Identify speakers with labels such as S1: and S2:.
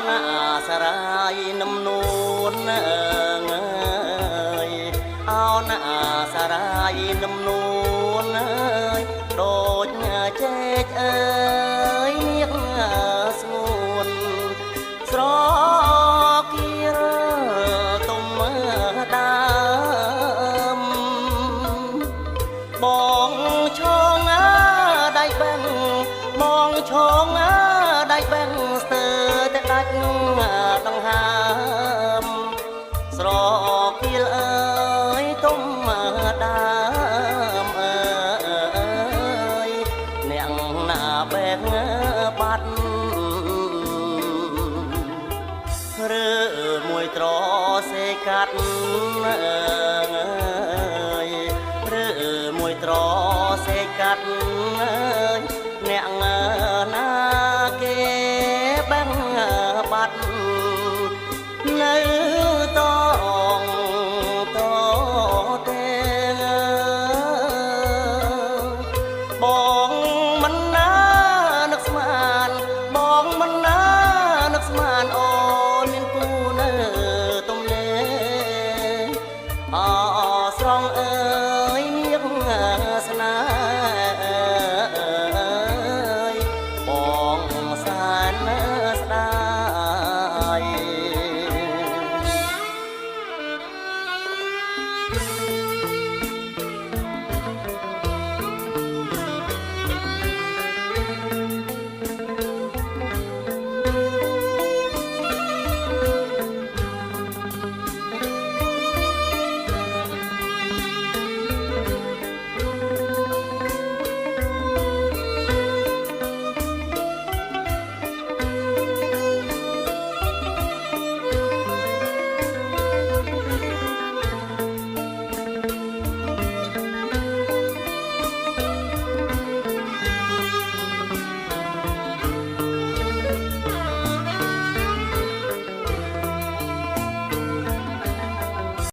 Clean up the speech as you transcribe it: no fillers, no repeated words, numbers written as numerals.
S1: ណាសារាយនំនួនងើយអោណាសារាយនំនួនអើយដូចចេកអើយនាងស្ងួនស្រគៀរទុំដើមបងឈងដៃបេងបងឈងដៃបេងស្ទើរតែដាច់ដង្ហើមស្រគៀលអើយទុំដើមអើយអ្នកណាបេងបាត់ឬមួយត្រសេកាត់